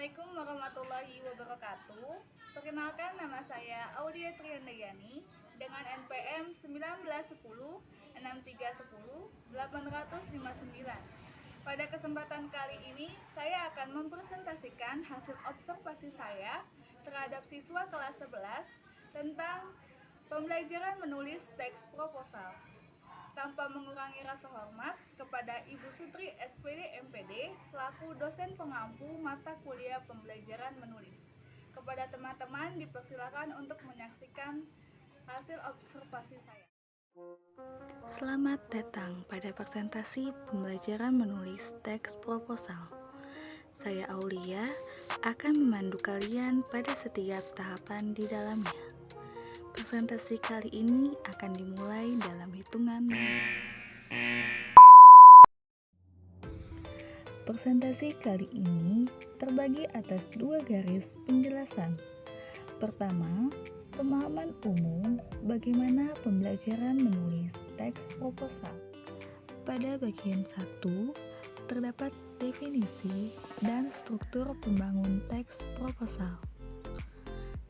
Assalamualaikum warahmatullahi wabarakatuh. Perkenalkan, nama saya Aulia Triandayani dengan NPM 1910 6310 859. Pada kesempatan kali ini, saya akan mempresentasikan hasil observasi saya terhadap siswa kelas 11 tentang pembelajaran menulis teks proposal. Tanpa mengurangi rasa hormat kepada Ibu Sutri SPD MPD selaku dosen pengampu mata kuliah pembelajaran menulis. Kepada teman-teman dipersilakan untuk menyaksikan hasil observasi saya. Selamat datang pada presentasi pembelajaran menulis teks proposal. Saya Aulia akan memandu kalian pada setiap tahapan di dalamnya. Presentasi kali ini akan dimulai dalam hitungan menit. Presentasi kali ini terbagi atas dua garis penjelasan. Pertama, pemahaman umum bagaimana pembelajaran menulis teks proposal. Pada bagian 1, terdapat definisi dan struktur pembangun teks proposal.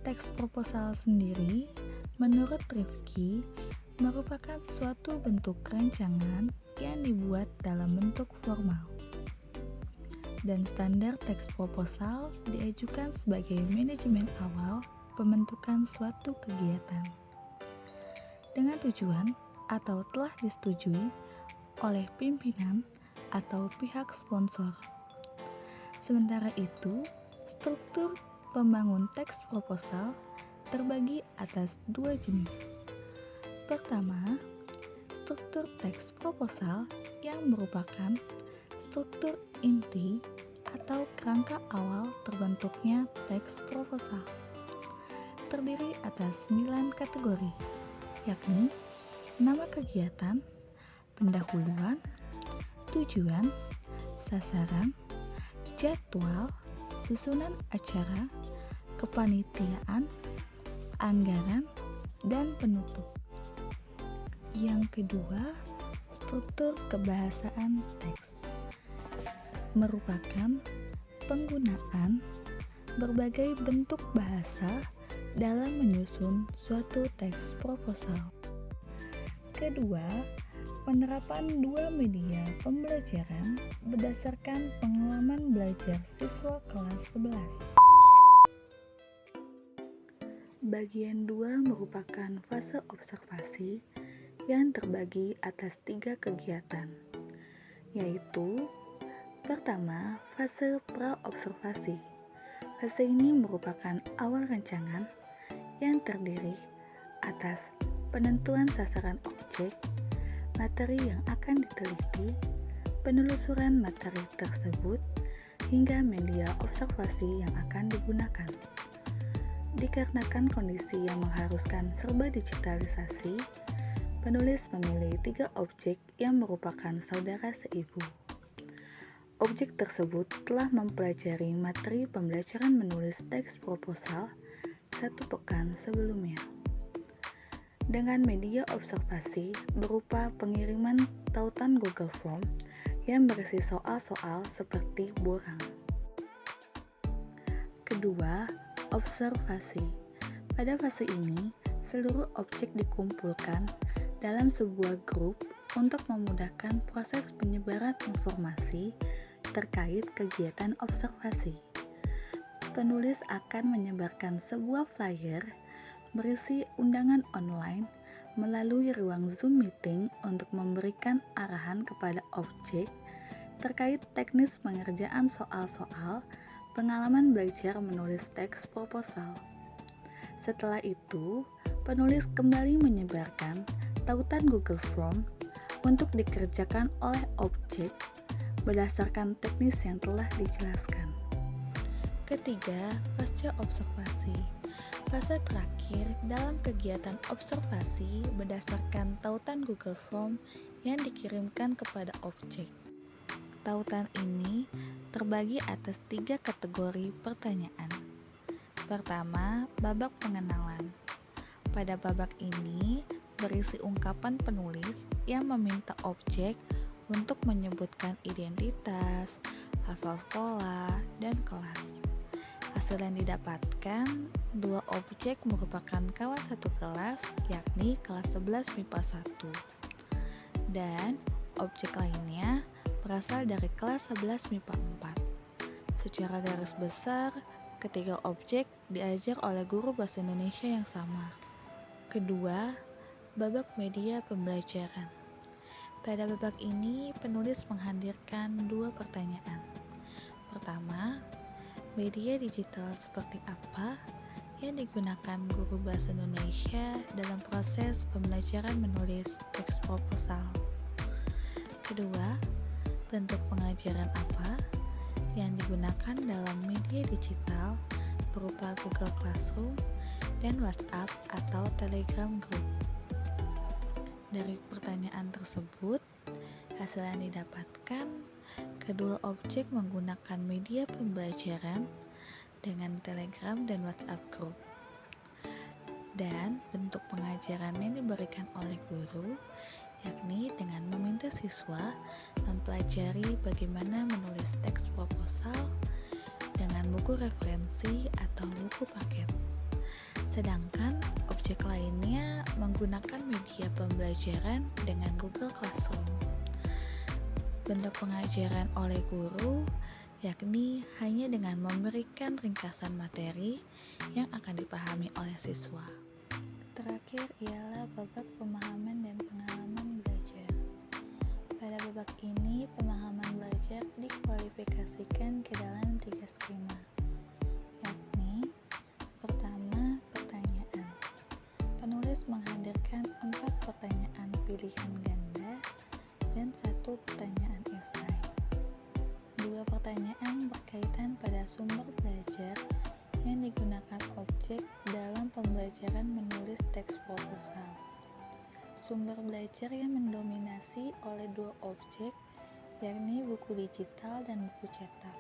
Teks proposal sendiri, menurut Rifki, merupakan suatu bentuk rancangan yang dibuat dalam bentuk formal. Dan standar teks proposal diajukan sebagai manajemen awal pembentukan suatu kegiatan dengan tujuan atau telah disetujui oleh pimpinan atau pihak sponsor. Sementara itu, struktur pembangun teks proposal terbagi atas dua jenis. Pertama, struktur teks proposal yang merupakan struktur inti atau kerangka awal terbentuknya teks proposal. Terdiri atas 9 kategori, yakni nama kegiatan, pendahuluan, tujuan, sasaran, jadwal, susunan acara, kepanitiaan, anggaran, dan penutup. Yang kedua, struktur kebahasaan teks merupakan penggunaan berbagai bentuk bahasa dalam menyusun suatu teks proposal. Kedua, penerapan dua media pembelajaran berdasarkan pengalaman belajar siswa kelas 11. Bagian 2 merupakan fase observasi yang terbagi atas 3 kegiatan, yaitu pertama, fase pra-observasi. Fase ini merupakan awal rancangan yang terdiri atas penentuan sasaran objek, materi yang akan diteliti, penelusuran materi tersebut, hingga media observasi yang akan digunakan. Dikarenakan kondisi yang mengharuskan serba digitalisasi, penulis memilih 3 objek yang merupakan saudara seibu. Objek tersebut telah mempelajari materi pembelajaran menulis teks proposal 1 pekan sebelumnya. Dengan media observasi berupa pengiriman tautan Google Form yang berisi soal-soal seperti borang. Kedua, observasi. Pada fase ini, seluruh objek dikumpulkan dalam sebuah grup untuk memudahkan proses penyebaran informasi terkait kegiatan observasi. Penulis akan menyebarkan sebuah flyer berisi undangan online melalui ruang Zoom meeting untuk memberikan arahan kepada objek terkait teknis pengerjaan soal-soal pengalaman belajar menulis teks proposal. Setelah itu, penulis kembali menyebarkan tautan Google Form untuk dikerjakan oleh objek berdasarkan teknis yang telah dijelaskan. Ketiga, fase observasi. Fase terakhir dalam kegiatan observasi berdasarkan tautan Google Form yang dikirimkan kepada objek. Tautan ini terbagi atas 3 kategori pertanyaan. Pertama, babak pengenalan. Pada babak ini berisi ungkapan penulis yang meminta objek untuk menyebutkan identitas, asal sekolah, dan kelas. Hasil yang didapatkan, dua objek merupakan kawan satu kelas, yakni kelas 11 MIPA 1. Dan objek lainnya berasal dari kelas 11 MIPA 4. Secara garis besar, ketiga objek diajar oleh guru bahasa Indonesia yang sama. Kedua, babak media pembelajaran. Pada babak ini, penulis menghadirkan dua pertanyaan. Pertama, media digital seperti apa yang digunakan guru bahasa Indonesia dalam proses pembelajaran menulis teks proposal? Kedua, bentuk pengajaran apa yang digunakan dalam media digital berupa Google Classroom dan WhatsApp atau Telegram Group? Dari pertanyaan tersebut, hasil yang didapatkan, kedua objek menggunakan media pembelajaran dengan Telegram dan WhatsApp Group. Dan bentuk pengajaran yang diberikan oleh guru, yakni dengan meminta siswa mempelajari bagaimana menulis teks proposal dengan buku referensi atau buku paket. Sedangkan objek lainnya menggunakan media pembelajaran dengan Google Classroom. Bentuk pengajaran oleh guru yakni hanya dengan memberikan ringkasan materi yang akan dipahami oleh siswa. Terakhir ialah babak pemahaman dan pengalaman belajar. Pada babak ini, pemahaman belajar dikualifikasikan ke dalam 3 skema, yakni pertama, pertanyaan. Penulis menghadirkan 4 pertanyaan pilihan ganda dan 1 pertanyaan esai. 2 pertanyaan berkaitan pada sumber belajar yang digunakan objek dalam pembelajaran menulis teks proposal. Sumber belajar yang mendominasi oleh 2 objek, yakni buku digital dan buku cetak.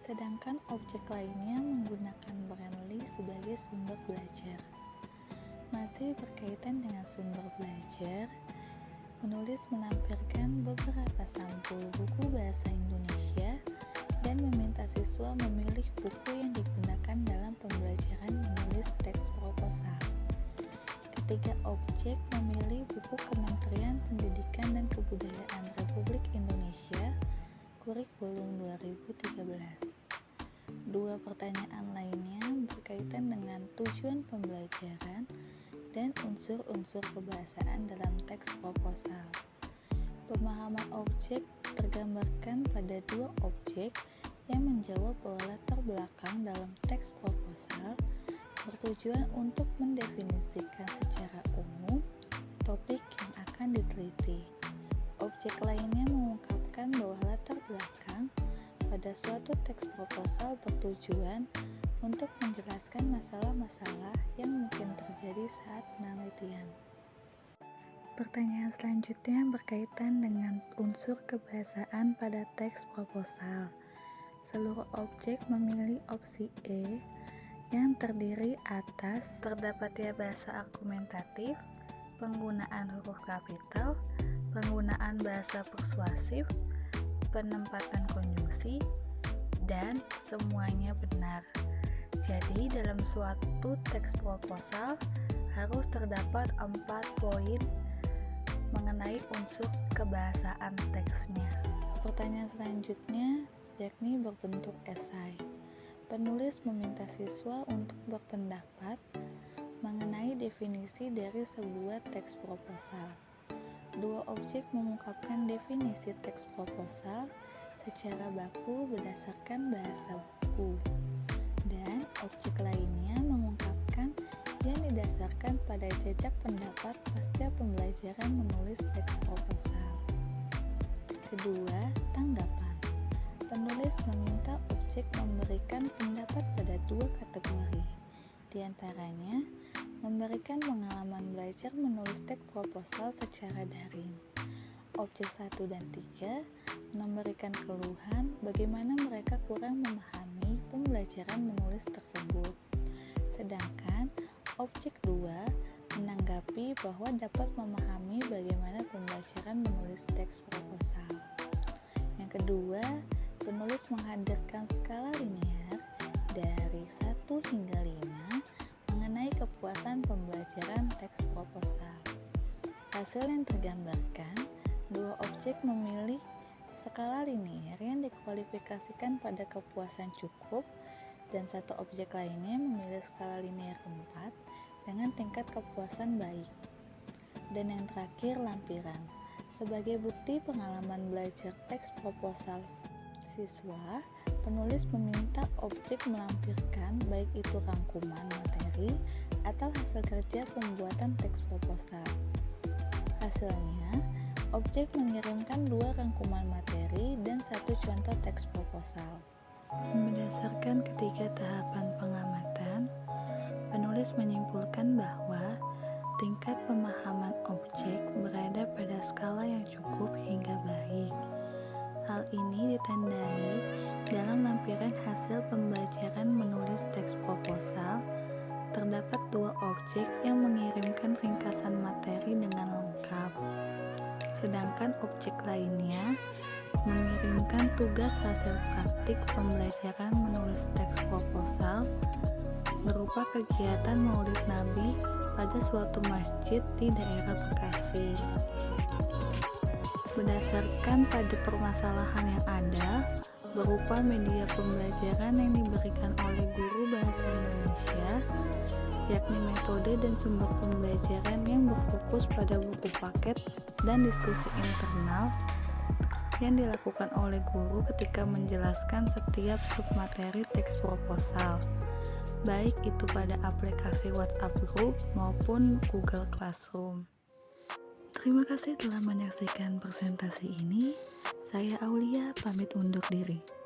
Sedangkan objek lainnya menggunakan Brainly sebagai sumber belajar. Masih berkaitan dengan sumber belajar, penulis menampilkan beberapa sampul buku bahasa Indonesia dan meminta siswa memilih buku yang digunakan dalam pembelajaran menulis teks proposal. Ketiga objek memilih buku Kementerian Pendidikan dan Kebudayaan Republik Indonesia Kurikulum 2013. 2 pertanyaan lainnya berkaitan dengan tujuan pembelajaran dan unsur-unsur kebahasaan dalam teks proposal. Pemahaman objek tergambarkan pada 2 objek yang menjawab bahwa latar belakang dalam teks proposal bertujuan untuk mendefinisikan secara umum topik yang akan diteliti. Objek lainnya mengungkapkan bahwa latar belakang pada suatu teks proposal bertujuan untuk menjelaskan masalah-masalah yang mungkin terjadi saat penelitian. Pertanyaan selanjutnya berkaitan dengan unsur kebahasaan pada teks proposal. Seluruh objek memilih opsi E yang terdiri atas terdapatnya bahasa argumentatif, penggunaan huruf kapital, penggunaan bahasa persuasif, penempatan konjungsi, dan semuanya benar. Jadi dalam suatu teks proposal harus terdapat 4 poin mengenai unsur kebahasaan teksnya. Pertanyaan selanjutnya yakni berbentuk esai. Penulis meminta siswa untuk berpendapat mengenai definisi dari sebuah teks proposal. 2 objek mengungkapkan definisi teks proposal secara baku berdasarkan bahasa buku, dan objek lainnya mengungkapkan yang didasarkan pada jejak pendapat pasca pembelajaran menulis teks proposal. Kedua, tanggapan. Penulis meminta objek memberikan pendapat pada 2 kategori, di antaranya memberikan pengalaman belajar menulis teks proposal secara daring. Objek 1 dan 3 memberikan keluhan bagaimana mereka kurang memahami pembelajaran menulis tersebut. Sedangkan objek 2 menanggapi bahwa dapat memahami bagaimana pembelajaran menulis teks proposal. Yang kedua, penulis menghadirkan skala linear dan hasil yang tergambarkan, dua objek memilih skala linier yang dikualifikasikan pada kepuasan cukup, dan satu objek lainnya memilih skala linier 4 dengan tingkat kepuasan baik. Dan yang terakhir, lampiran. Sebagai bukti pengalaman belajar teks proposal siswa, penulis meminta objek melampirkan baik itu rangkuman materi atau hasil kerja pembuatan teks proposal. Hasilnya, objek mengirimkan 2 rangkuman materi dan 1 contoh teks proposal. Berdasarkan ketiga tahapan pengamatan, penulis menyimpulkan bahwa tingkat pemahaman objek berada pada skala yang cukup hingga baik. Hal ini ditandai dalam lampiran hasil pembelajaran menulis teks proposal. Terdapat 2 objek yang mengirimkan ringkasan materi dengan lengkap, sedangkan objek lainnya mengirimkan tugas hasil praktik pembelajaran menulis teks proposal berupa kegiatan Maulid Nabi pada suatu masjid di daerah Bekasi. Berdasarkan pada permasalahan yang ada, berupa media pembelajaran yang diberikan oleh guru bahasa Indonesia, yakni metode dan sumber pembelajaran yang berfokus pada buku paket dan diskusi internal yang dilakukan oleh guru ketika menjelaskan setiap submateri teks proposal, baik itu pada aplikasi WhatsApp Group maupun Google Classroom. Terima kasih telah menyaksikan presentasi ini. Saya Aulia pamit undur diri.